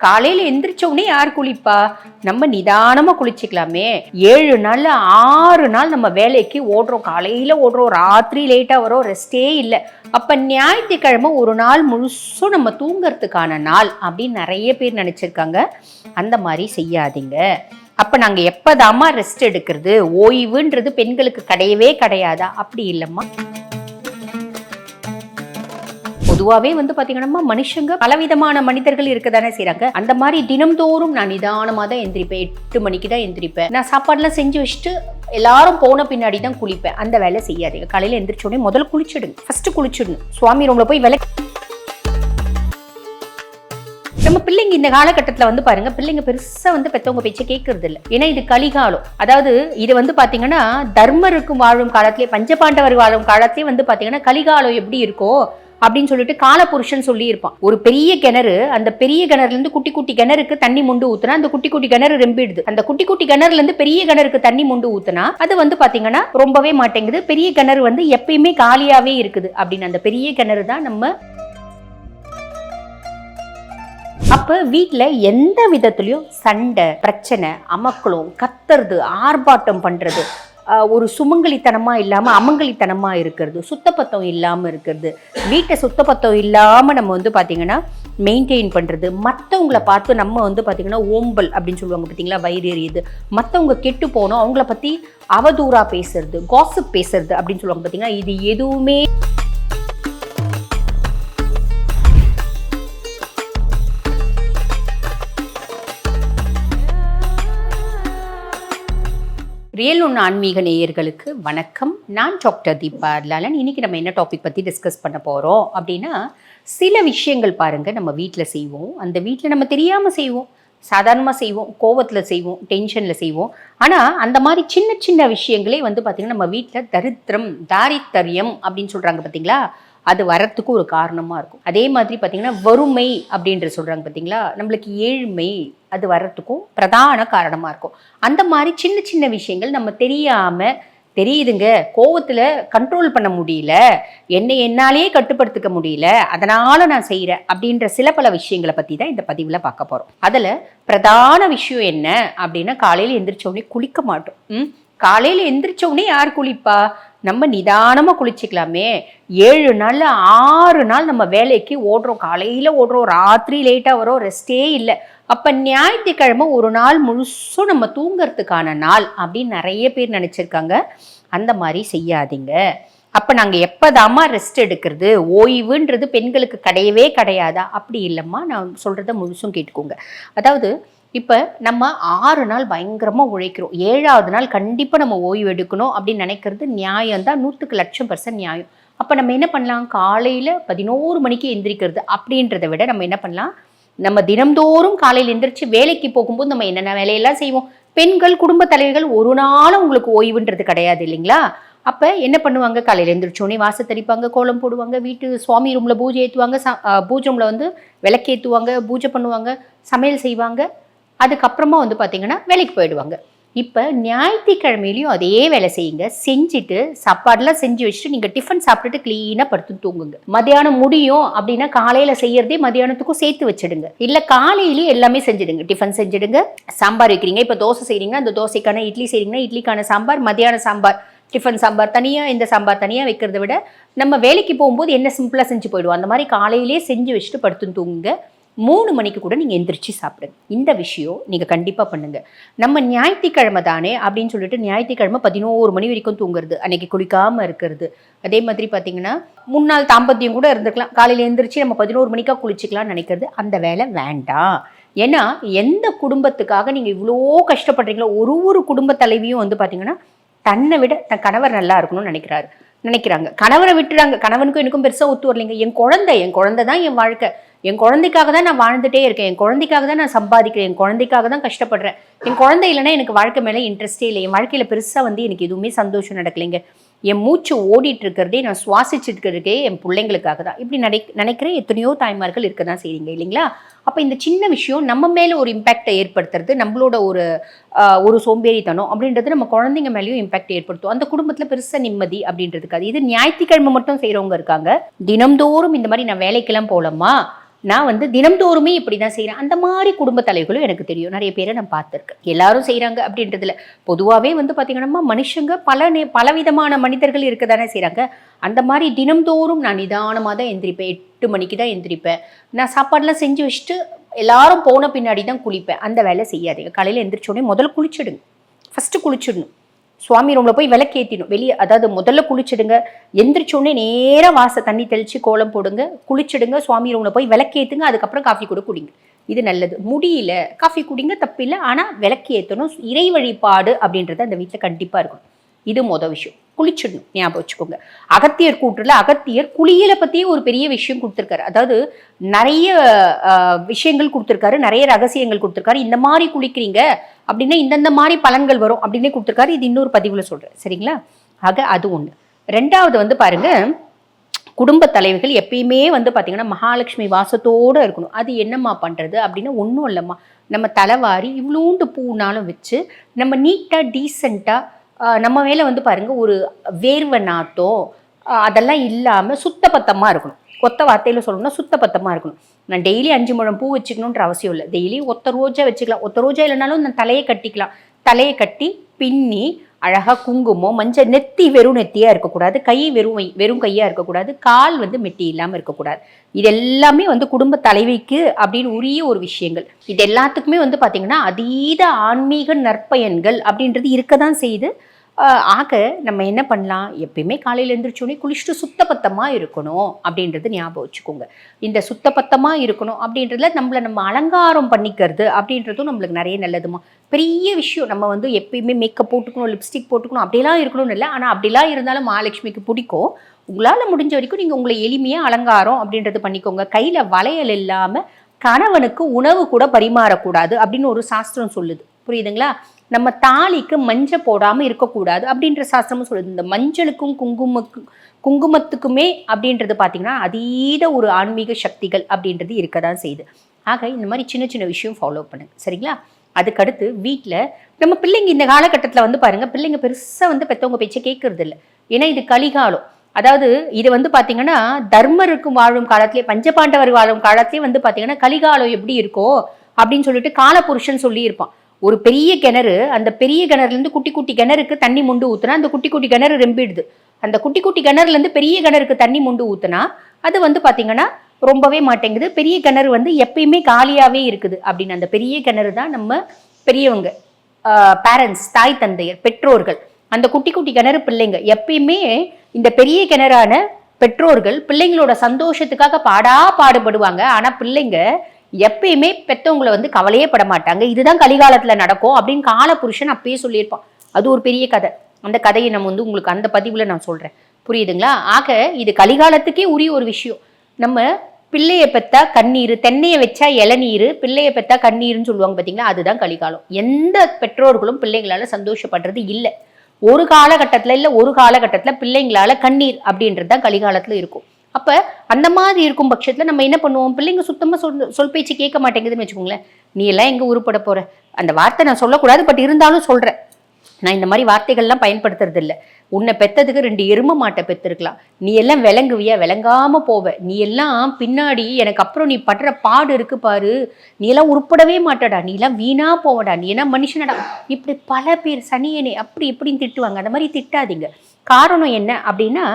காலையில எந்திரிச்ச உடனே யார் குளிப்பா? நம்ம நிதானமா குளிச்சுக்கலாமே. 7 நாள்ல 6 நாள் நம்ம வேலைக்கு ஓடுறோம். காலையில ஓடுறோம், ராத்திரி லேட்டா வரோம், ரெஸ்டே இல்லை. அப்ப ஞாயிற்றுக்கிழமை ஒரு நாள் முழுசும் நம்ம தூங்கறதுக்கான நாள் அப்படின்னு நிறைய பேர் நினைச்சிருக்காங்க. அந்த மாதிரி செய்யாதீங்க. அப்ப நாங்க எப்பதாம்மா ரெஸ்ட் எடுக்கிறது? ஓய்வுன்றது பெண்களுக்கு கிடையவே கிடையாதா? அப்படி இல்லைம்மா. பொதுவாகவே பாத்தீங்கன்னா மனுஷங்க பலவிதமான மனிதர்கள் இருக்கதானே செய்யறாங்க. அந்த மாதிரி தினம்தோறும் நான் நிதானமாக தான் எந்திரிப்பேன். 8 மணிக்கு தான் எந்திரிப்பேன். நான் சாப்பாடுலாம் செஞ்சு வச்சுட்டு எல்லாரும் போன பின்னாடி தான் குளிப்பேன். அந்த வேலை செய்யாதீங்க. காலையில எந்திரிச்ச உடனே முதல்ல குளிச்சிடுங்க. ஃபர்ஸ்ட் குளிச்சிடணும். சுவாமி ரூம்ல போய் நம்ம பிள்ளைங்க இந்த காலகட்டத்தில் பாருங்க, பிள்ளைங்க பெருசா பெற்றவங்க பேச்சை கேட்கறது இல்லை. ஏன்னா இது கலிகாலம். அதாவது இது பாத்தீங்கன்னா தர்மருக்கு வாழும் காலத்திலே, பஞ்சபாண்டவர் வாழும் காலத்திலே பாத்தீங்கன்னா கலிகாலம் எப்படி இருக்கோ அப்படின்னு சொல்லிட்டு காலபுருஷன் சொல்லி இருப்பான். ஒரு பெரிய கிணறு, அந்த பெரிய கிணறுல இருந்து குட்டி குட்டி கிணறுக்கு தண்ணி முண்டு ஊத்துனா அந்த குட்டி குட்டி கிணறு ரெம்பிடுது. அந்த குட்டி குட்டி கிணறுல இருந்து பெரிய கிணறுக்கு தண்ணி முண்டு ஊத்துனா அது பாத்தீங்கன்னா ரொம்பவே மாட்டேங்குது. பெரிய கிணறு எப்பயுமே காலியாவே இருக்குது. அப்படின்னு அந்த பெரிய கிணறு தான் நம்ம. அப்ப வீட்டுல எந்த விதத்திலயும் சண்டை, பிரச்சனை, அமக்களும், கத்துறது, ஆர்ப்பாட்டம் பண்றது, ஒரு சுமங்கலித்தனமா இல்லாம அமங்கலித்தனமா இருக்கிறது, சுத்தப்பத்தம் இல்லாம இருக்கிறது, வீட்டை சுத்தப்பத்தம் இல்லாம நம்ம பாத்தீங்கன்னா மெயின்டைன் பண்றது, மற்றவங்களை பார்த்து நம்ம பாத்தீங்கன்னா ஓம்பல் அப்படின்னு சொல்லுவாங்க பார்த்தீங்களா, வயிறு எரியுது, மற்றவங்க கெட்டு போனோம் அவங்கள பத்தி அவதூறா பேசுறது, காசிப் பேசுறது அப்படின்னு சொல்லுவாங்க பார்த்தீங்கன்னா, இது எதுவுமே ரியல் ஒன்று ஆன்மீக நேயர்களுக்கு வணக்கம். நான் டாக்டர் தீபா லாலன். இன்னைக்கு நம்ம என்ன டாபிக் பற்றி டிஸ்கஸ் பண்ண போகிறோம் அப்படின்னா, சில விஷயங்கள் பாருங்கள் நம்ம வீட்டில் செய்வோம். அந்த வீட்டில் நம்ம தெரியாமல் செய்வோம், சாதாரணமாக செய்வோம், கோவத்தில் செய்வோம், டென்ஷனில் செய்வோம். ஆனால் அந்த மாதிரி சின்ன சின்ன விஷயங்களே பார்த்திங்கன்னா நம்ம வீட்டில் தாரித்தரியம் அப்படின்னு சொல்கிறாங்க பார்த்தீங்களா, அது வரத்துக்கு ஒரு காரணமாக இருக்கும். அதே மாதிரி பார்த்திங்கன்னா வறுமை அப்படின்ற சொல்கிறாங்க பார்த்தீங்களா, நம்மளுக்கு ஏழ்மை, அது வர்றதுக்கும் பிரதான காரணமாக இருக்கும். அந்த மாதிரி சின்ன சின்ன விஷயங்கள் நம்ம தெரியாமல், தெரியுதுங்க கோவத்தில் கண்ட்ரோல் பண்ண முடியல, என்னாலேயே கட்டுப்படுத்திக்க முடியல, அதனால் நான் செய்கிறேன் அப்படின்ற சில பல விஷயங்களை பற்றி தான் இந்த பதிவில் பார்க்க போகிறோம். அதில் பிரதான விஷயம் என்ன அப்படின்னா, காலையில் எந்திரிச்ச உடனே குளிக்க மாட்டோம். காலையில் எந்திரிச்ச உடனே யார் குளிப்பா? நம்ம நிதானமாக குளிச்சுக்கலாமே. 7 நாள்ல 6 நாள் நம்ம வேலைக்கு ஓடுறோம். காலையில் ஓடுறோம், ராத்திரி லேட்டாக வரோம், ரெஸ்டே இல்லை. அப்போ ஞாயிற்றுக்கிழமை ஒரு நாள் முழுசும் நம்ம தூங்கிறதுக்கான நாள் அப்படின்னு நிறைய பேர் நினச்சிருக்காங்க. அந்த மாதிரி செய்யாதீங்க. அப்போ நாங்கள் எப்போதாம்மா ரெஸ்ட் எடுக்கிறது? ஓய்வுன்றது பெண்களுக்கு கிடையவே கிடையாதா? அப்படி இல்லைம்மா. நான் சொல்கிறத முழுசும் கேட்டுக்கோங்க. அதாவது இப்போ நம்ம 6 நாள் பயங்கரமாக உழைக்கிறோம், 7வது நாள் கண்டிப்பாக நம்ம ஓய்வு எடுக்கணும் அப்படின்னு நினைக்கிறது நியாயம்தான், 100% நியாயம். அப்போ நம்ம என்ன பண்ணலாம்? காலையில் 11 மணிக்கு எந்திரிக்கிறது அப்படின்றத விட நம்ம என்ன பண்ணலாம், நம்ம தினம்தோறும் காலையில் எந்திரிச்சு வேலைக்கு போகும்போது நம்ம என்னென்ன வேலையெல்லாம் செய்வோம். பெண்கள், குடும்ப தலைவர்கள் ஒரு நாளும் உங்களுக்கு ஓய்வுன்றது கிடையாது இல்லைங்களா? அப்போ என்ன பண்ணுவாங்க? காலையில் எழுந்திரிச்சோடனே வாசத்தடிப்பாங்க, கோலம் போடுவாங்க, வீட்டு சுவாமி ரூமில் பூஜை ஏற்றுவாங்க, பூஜை ரூமில் விளக்கேற்றுவாங்க, பூஜை பண்ணுவாங்க, சமையல் செய்வாங்க. அதுக்கப்புறமா பார்த்தீங்கன்னா வேலைக்கு போயிடுவாங்க. இப்போ ஞாயிற்றுக்கிழமையிலையும் அதே வேலை செய்யுங்க. செஞ்சுட்டு சாப்பாடுலாம் செஞ்சு வச்சுட்டு நீங்கள் டிஃபன் சாப்பிட்டுட்டு க்ளீனாக படுத்து தூங்குங்க. மத்தியானம் முடியும் அப்படின்னா காலையில் செய்யறதே மத்தியானத்துக்கும் சேர்த்து வச்சிடுங்க. இல்லை காலையிலேயே எல்லாமே செஞ்சிடுங்க. டிஃபன் செஞ்சிடுங்க. சாம்பார் வைக்கிறீங்க, இப்போ தோசை செய்கிறீங்கன்னா அந்த தோசைக்கான, இட்லி செய்கிறீங்கன்னா இட்லிக்கான சாம்பார், மத்தியான சாம்பார், டிஃபன் சாம்பார் தனியாக, இந்த சாம்பார் தனியாக வைக்கிறத விட நம்ம வேலைக்கு போகும்போது என்ன சிம்பிளாக செஞ்சு போயிடுவோம், அந்த மாதிரி காலையிலே செஞ்சு வச்சுட்டு படுத்து தூங்குங்க. 3 மணிக்கு கூட நீங்கள் எந்திரிச்சு சாப்பிடுங்க. இந்த விஷயம் நீங்கள் கண்டிப்பாக பண்ணுங்கள். நம்ம ஞாயிற்றுக்கிழமை தானே அப்படின்னு சொல்லிட்டு ஞாயிற்றுக்கிழமை 11 மணி வரைக்கும் தூங்குறது, அன்னைக்கு குளிக்காமல் இருக்கிறது. அதே மாதிரி பார்த்தீங்கன்னா முன்னாள் தாம்பத்தியம் கூட இருந்துக்கலாம், காலையில் எந்திரிச்சு நம்ம 11 மணிக்காக குளிச்சுக்கலாம்னு நினைக்கிறது, அந்த வேலை வேண்டாம். ஏன்னா எந்த குடும்பத்துக்காக நீங்கள் இவ்வளோ கஷ்டப்படுறீங்களோ, ஒரு குடும்ப தலைவியும் பார்த்தீங்கன்னா தன்னை விட தன் கணவர் நல்லா இருக்கணும்னு நினைக்கிறாங்க. கணவரை விட்டுறாங்க. கணவனுக்கும் எனக்கும் பெருசாக ஒத்து வரலைங்க. என் குழந்தை தான் என் வாழ்க்கை, என் குழந்தைக்காக தான் நான் வாழ்ந்துட்டே இருக்கேன், என் குழந்தைக்காக தான் நான் சம்பாதிக்கிறேன், என் குழந்தைக்காக தான் கஷ்டப்படுறேன், என் குழந்தை இல்லைன்னா எனக்கு வாழ்க்கை மேலே இன்ட்ரெஸ்டே இல்லை, என் வாழ்க்கையில் பெருசாக எனக்கு எதுவுமே சந்தோஷம் நடக்கலைங்க, என் மூச்சு ஓடிட்டு இருக்கிறதே, நான் சுவாசிச்சுட்டு இருக்கிறதே என் பிள்ளைங்களுக்காக தான், இப்படி நினைக்கிற எத்தனையோ தாய்மார்கள் இருக்க தான் செய்றீங்க இல்லைங்களா? அப்போ இந்த சின்ன விஷயம் நம்ம மேலே ஒரு இம்பேக்டை ஏற்படுத்துறது, நம்மளோட ஒரு சோம்பேறித்தனம் அப்படின்றது நம்ம குழந்தைங்க மேலேயும் இம்பேக்ட் ஏற்படுத்தும். அந்த குடும்பத்தில் பெருசாக நிம்மதி அப்படின்றதுக்காது. இது ஞாயிற்றுக்கிழமை மட்டும் செய்கிறவங்க இருக்காங்க. தினம்தோறும் இந்த மாதிரி நான் வேலைக்கெல்லாம் போகலம்மா, நான் வந்து தினம்தோறுமே இப்படி தான் செய்கிறேன். அந்த மாதிரி குடும்ப தலைவர்களும் எனக்கு தெரியும். நிறைய பேரை நான் பார்த்துருக்கேன். எல்லாரும் செய்கிறாங்க அப்படின்றதுல பொதுவாகவே வந்து பார்த்திங்கன்னா மனுஷங்க பலவிதமான மனிதர்கள் இருக்க தானே செய்கிறாங்க. அந்த மாதிரி தினம்தோறும் நான் நிதானமாக தான் எந்திரிப்பேன். 8 மணிக்கு தான் எந்திரிப்பேன். நான் சாப்பாடெலாம் செஞ்சு வச்சுட்டு எல்லாரும் போன பின்னாடி தான் குளிப்பேன். அந்த வேலை செய்யாதீங்க. காலையில் எந்திரிச்சோடனே முதல்ல குளிச்சுடுங்க. ஃபஸ்ட்டு குளிச்சிடணும். சுவாமி ரூமில் போய் விளக்கேற்றிடும் வெளியே. அதாவது முதல்ல குளிச்சிடுங்க. எந்திரிச்சோடனே நேராக தண்ணி தெளித்து கோலம் போடுங்க, குளிச்சிடுங்க, சுவாமி ரூமில் போய் விளக்கேற்றுங்க, அதுக்கப்புறம் காஃபி கூட குடிங்க. இது நல்லது. முடியல காஃபி குடிங்க, தப்பில்லை. ஆனால் விளக்கேற்றணும். இறை வழிபாடு அப்படின்றது அந்த வீட்டில் கண்டிப்பாக இருக்கணும். இது மொதல் விஷயம். குளிச்சிடணும். ஞாபகம் வச்சுக்கோங்க. அகத்தியர் கூற்றுல அகத்தியர் குளியலை பற்றியே ஒரு பெரிய விஷயம் கொடுத்துருக்காரு. அதாவது நிறைய விஷயங்கள் கொடுத்துருக்காரு, நிறைய ரகசியங்கள் கொடுத்துருக்காரு. இந்த மாதிரி குளிக்கிறீங்க அப்படின்னா இந்தந்த மாதிரி பலன்கள் வரும் அப்படின்னே கொடுத்துருக்காரு. இது இன்னொரு பதிவில் சொல்கிறேன், சரிங்களா? ஆக அது ஒன்று. ரெண்டாவது வந்து பாருங்க, குடும்ப தலைவர்கள் எப்பயுமே வந்து பார்த்திங்கன்னா மகாலட்சுமி வாசத்தோடு இருக்கணும். அது என்னம்மா பண்ணுறது அப்படின்னா ஒன்றும் இல்லைம்மா, நம்ம தலைவாரி இவ்வளோண்டு பூனாலும் வச்சு நம்ம நீட்டாக டீசெண்டாக நம்ம மேலே வந்து பாருங்கள் ஒரு வேர்வை நாத்தம் அதெல்லாம் இல்லாமல் சுத்தபத்தமாக இருக்கணும். கொத்த வார்த்தையில் சொல்லணும்னா சுத்தபத்தமாக இருக்கணும். நான் டெய்லி 5 முழம் பூ வச்சுக்கணுன்ற அவசியம் இல்லை. டெய்லி ஒத்த ரோஜா வச்சுக்கலாம். ஒத்த ரோஜா இல்லைனாலும் நான் தலையை கட்டிக்கலாம். தலையை கட்டி பின்னி அழகாக குங்குமம், மஞ்சள், நெத்தி வெறும் நெத்தியாக இருக்கக்கூடாது, கை வெறும் கையாக இருக்கக்கூடாது, கால் வந்து மெட்டி இல்லாமல் இருக்கக்கூடாது. இது எல்லாமே வந்து குடும்ப தலைவிக்கு அப்படின்னு உரிய ஒரு விஷயங்கள். இது எல்லாத்துக்குமே வந்து பார்த்திங்கன்னா அதீத ஆன்மீக நற்பயன்கள் அப்படின்றது இருக்க தான் செய்யுது. ஆக நம்ம என்ன பண்ணலாம், எப்பயுமே காலையில் எழுந்திரிச்சோடனே குளிச்சுட்டு சுத்தபத்தமாக இருக்கணும் அப்படின்றது ஞாபகம் வச்சுக்கோங்க. இந்த சுத்தபத்தமாக இருக்கணும் அப்படின்றதுல நம்ம அலங்காரம் பண்ணிக்கிறது அப்படின்றதும் நம்மளுக்கு நிறைய நல்லதுமா. பெரிய விஷயம். நம்ம வந்து எப்பயுமே மேக்கப் போட்டுக்கணும், லிப்ஸ்டிக் போட்டுக்கணும் அப்படிலாம் இருக்கணும்னு இல்லை. ஆனால் அப்படிலாம் இருந்தாலும் மகாலட்சுமிக்கு பிடிக்கும். உங்களால் முடிஞ்ச வரைக்கும் நீங்கள் உங்களை எளிமையாக அலங்காரம் அப்படின்றது பண்ணிக்கோங்க. கையில் வளையல் இல்லாமல் கணவனுக்கு உணவு கூட பரிமாறக்கூடாது அப்படின்னு ஒரு சாஸ்திரம் சொல்லுது. புரியுதுங்களா? நம்ம தாலிக்கு மஞ்சள் போடாமல் இருக்கக்கூடாது அப்படின்ற சாஸ்திரமும் சொல்லுது. இந்த மஞ்சளுக்கும் குங்குமத்துக்குமே அப்படின்றது பார்த்திங்கன்னா அதீத ஒரு ஆன்மீக சக்திகள் அப்படின்றது இருக்க தான் செய்யுது. ஆக இந்த மாதிரி சின்ன சின்ன விஷயம் ஃபாலோ பண்ணுங்க, சரிங்களா? அதுக்கடுத்து வீட்டில் நம்ம பிள்ளைங்க இந்த காலகட்டத்தில் வந்து பாருங்கள், பிள்ளைங்க பெருசாக வந்து பெற்றவங்க பேச்சை கேட்கறது இல்லை. ஏன்னா இது கலிகாலம். அதாவது இது வந்து பார்த்திங்கன்னா தர்மருக்கு வாழும் காலத்திலே, பஞ்சபாண்டவர் வாழும் காலத்திலே வந்து பார்த்திங்கன்னா கலிகாலம் எப்படி இருக்கோ அப்படின்னு சொல்லிட்டு காலபுருஷன் சொல்லியிருப்பான். ஒரு பெரிய கிணறு, அந்த பெரிய கிணறுலேருந்து குட்டி குட்டி கிணறுக்கு தண்ணி முண்டு ஊற்றுனா அந்த குட்டி குட்டி கிணறு ரெம்பிடுது. அந்த குட்டி குட்டி கிணறுலேருந்து பெரிய கிணறுக்கு தண்ணி முண்டு ஊற்றுனா அது வந்து பார்த்திங்கன்னா ரொம்பவே மாட்டேங்குது. பெரிய கிணறு வந்து எப்பயுமே காலியாகவே இருக்குது. அப்படின்னு அந்த பெரிய கிணறு தான் நம்ம பெரியவங்க, பேரண்ட்ஸ், தாய் தந்தையர், பெற்றோர்கள். அந்த குட்டி குட்டி கிணறு பிள்ளைங்க. எப்பயுமே இந்த பெரிய கிணறான பெற்றோர்கள் பிள்ளைங்களோட சந்தோஷத்துக்காக பாடுபடுவாங்க. ஆனால் பிள்ளைங்க எப்பயுமே பெற்றவங்களை வந்து கவலையே பட மாட்டாங்க. இதுதான் கலிகாலத்துல நடக்கும் அப்படின்னு காலபுருஷன் அப்பயே சொல்லியிருப்பான். அது ஒரு பெரிய கதை. அந்த கதையை நம்ம வந்து உங்களுக்கு அந்த பதிவுல நான் சொல்றேன், புரியுதுங்களா? ஆக இது கலிகாலத்துக்கே உரிய ஒரு விஷயம். நம்ம பிள்ளைய பெத்தா கண்ணீர், தென்னையை வச்சா இளநீர், பிள்ளைய பெத்தா கண்ணீர்னு சொல்லுவாங்க பார்த்தீங்களா? அதுதான் கலிகாலம். எந்த பெற்றோர்களும் பிள்ளைங்களால சந்தோஷப்படுறது இல்லை. ஒரு காலகட்டத்தில் பிள்ளைங்களால கண்ணீர் அப்படின்றது தான் கலிகாலத்துல இருக்கும். அப்போ அந்த மாதிரி இருக்கும் பட்சத்தில் நம்ம என்ன பண்ணுவோம், பிள்ளைங்க சுத்தமாக சொல் பேச்சு கேட்க மாட்டேங்குதுன்னு வச்சுக்கோங்களேன். நீ எல்லாம் எங்கே உருப்பட போகிற, அந்த வார்த்தை நான் சொல்லக்கூடாது, பட் இருந்தாலும் சொல்கிறேன். நான் இந்த மாதிரி வார்த்தைகள்லாம் பயன்படுத்துறது இல்லை. உன்னை பெற்றதுக்கு 2 எரும மாட்டை பெற்றிருக்கலாம். நீ எல்லாம் விளங்குவியா, விளங்காமல் போவ. நீ எல்லாம் பின்னாடி எனக்கு அப்புறம் நீ படுற பாடு இருக்கு பாரு, நீ எல்லாம் உருப்படவே மாட்டடா, நீ எல்லாம் வீணா போவடா, நீ என்ன மனுஷனடா, இப்படி பல பேர் சனியனே அப்படி இப்படின்னு திட்டுவாங்க. அந்த மாதிரி திட்டாதீங்க. காரணம் என்ன அப்படின்னா,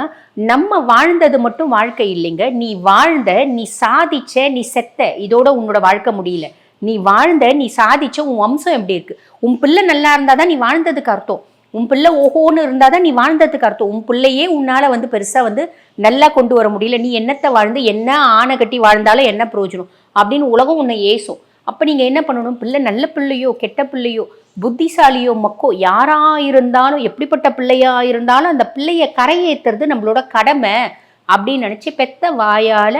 நம்ம வாழ்ந்தது மட்டும் வாழ்க்கை இல்லைங்க. நீ வாழ்ந்த, நீ சாதிச்ச, நீ செத்த, இதோட உன்னோட வாழ்க்கை முடியல. நீ வாழ்ந்த, நீ சாதிச்ச, உன் வம்சம் எப்படி இருக்கு. உன் பிள்ளை நல்லா இருந்தாதான் நீ வாழ்ந்ததுக்கு அர்த்தம். உன் பிள்ளை ஓஹோன்னு இருந்தாதான் நீ வாழ்ந்ததுக்கு அர்த்தம். உன் பிள்ளையே உன்னால வந்து பெருசா வந்து நல்லா கொண்டு வர முடியல. நீ என்னத்தை வாழ்ந்து என்ன ஆணை கட்டி வாழ்ந்தாலும் என்ன பிரயோஜனம் அப்படின்னு உலகம் உன்னை ஏசும். அப்ப நீங்க என்ன பண்ணணும், பிள்ளை நல்ல பிள்ளையோ கெட்ட பிள்ளையோ புத்திசாலியோ மக்கோ யாரா இருந்தாலும், எப்படிப்பட்ட பிள்ளையா இருந்தாலும் அந்த பிள்ளைய கரையேற்றுறது நம்மளோட கடமை அப்படின்னு நினைச்சு பெத்த வாயால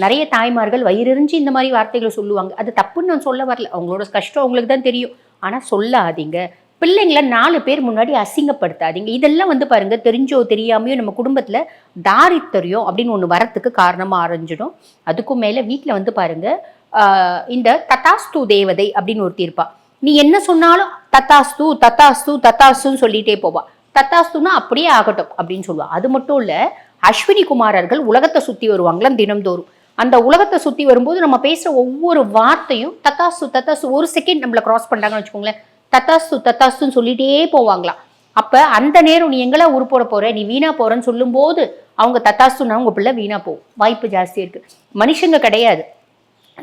நிறைய தாய்மார்கள் வயிறெறிஞ்சு இந்த மாதிரி வார்த்தைகளை சொல்லுவாங்க. அது தப்புன்னு நான் சொல்ல வரல, அவங்களோட கஷ்டம் அவங்களுக்கு தான் தெரியும். ஆனா சொல்லாதீங்க. பிள்ளைங்களை 4 பேர் முன்னாடி அசிங்கப்படுத்தாதீங்க. இதெல்லாம் வந்து பாருங்க, தெரிஞ்சோ தெரியாமையோ நம்ம குடும்பத்துல தாரித்தரியம் அப்படின்னு ஒண்ணு வரத்துக்கு காரணமா ஆரஞ்சிடும். அதுக்கும் மேல வீட்டுல வந்து பாருங்க, இந்த ததாஸ்து தேவதை அப்படின்னு ஒருத்தி இருப்பா. நீ என்ன சொன்னாலும் தத்தாஸ்து தத்தாஸ்து தத்தாஸ்துன்னு சொல்லிட்டே போவா. தத்தாஸ்துன்னா அப்படியே ஆகட்டும் அப்படின்னு சொல்லுவா. அது மட்டும் இல்ல, அஸ்வினி குமாரர்கள் உலகத்தை சுத்தி வருவாங்களாம் தினம்தோறும். அந்த உலகத்தை சுற்றி வரும்போது நம்ம பேசுகிற ஒவ்வொரு வார்த்தையும் தத்தாசு தத்தாசு, ஒரு செகண்ட் நம்மளை கிராஸ் பண்ணுறாங்கன்னு வச்சுக்கோங்களேன், தத்தாசு தத்தாசுன்னு சொல்லிகிட்டே போவாங்களாம். அப்போ அந்த நேரம் நீ எங்கெல்லாம் உருப்போட போகிற, நீ வீணா போகிறன்னு சொல்லும்போது அவங்க தத்தாசுன்னா உங்கள் பிள்ளை வீணா போகும், வாய்ப்பு ஜாஸ்தி இருக்குது. மனுஷங்க கிடையாது,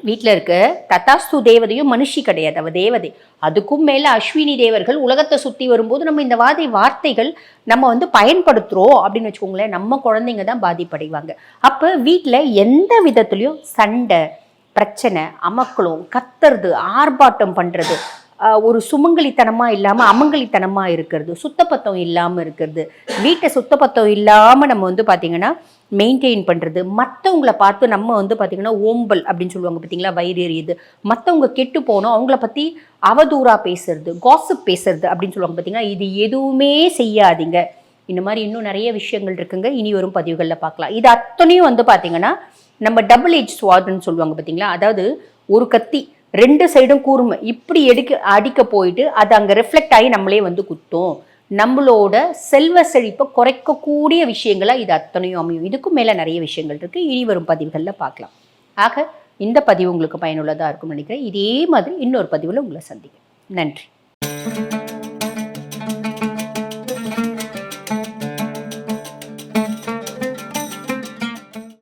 வீட்டில் இருக்க தத்தாஸ்து தேவதையும் மனுஷி கிடையாது, அவ தேவதை. அதுக்கும் மேலே அஸ்வினி தேவர்கள் உலகத்தை சுற்றி வரும்போது நம்ம இந்த வார்த்தைகள் நம்ம பயன்படுத்துகிறோம் அப்படின்னு வச்சுக்கோங்களேன், நம்ம குழந்தைங்க தான் பாதிப்படைவாங்க. அப்போ வீட்டில் எந்த விதத்துலையும் சண்டை, பிரச்சனை, அமக்களும், கத்துறது, ஆர்ப்பாட்டம் பண்ணுறது, ஒரு சுமங்கலித்தனமாக இல்லாமல் அமங்கலித்தனமாக இருக்கிறது, சுத்தப்பத்தம் இல்லாமல் இருக்கிறது, வீட்டை சுத்தப்பத்தம் இல்லாமல் நம்ம பார்த்திங்கன்னா மெயின்டைன் பண்ணுறது, மற்றவங்களை பார்த்து நம்ம பார்த்திங்கன்னா ஓம்பல் அப்படின்னு சொல்லுவாங்க பார்த்தீங்களா, வயிறு எரியுது, மற்றவங்க கெட்டு போனோம் அவங்கள பற்றி அவதூறாக பேசுறது, காசிப் பேசுறது அப்படின்னு சொல்லுவாங்க பார்த்தீங்கன்னா, இது எதுவுமே செய்யாதீங்க. இந்த மாதிரி இன்னும் நிறைய விஷயங்கள் இருக்குங்க, இனி வரும் பதிவுகளில் பார்க்கலாம். இது அத்தனையும் பார்த்திங்கன்னா நம்ம டபுள் ஏஜ் ஸ்வாட்னு சொல்லுவாங்க பார்த்தீங்களா, அதாவது ஒரு கத்தி ரெண்டு சைடும் கூர்மை இப்படி அடிக்க போயிட்டு அது அங்கே ரிஃப்ளெக்ட் ஆகி நம்மளே குத்தும். நம்மளோட செல்வ செழிப்பை குறைக்கக்கூடிய விஷயங்களா இது அத்தனையும் அமையும். இதுக்கும் மேலே நிறைய விஷயங்கள் இருக்குது, இனி வரும் பதிவுகளில் பார்க்கலாம். ஆக இந்த பதிவு உங்களுக்கு பயனுள்ளதாக இருக்கும்னு நினைக்கிறேன். இதே மாதிரி இன்னொரு பதிவில் உங்களை சந்திக்கிறேன். நன்றி.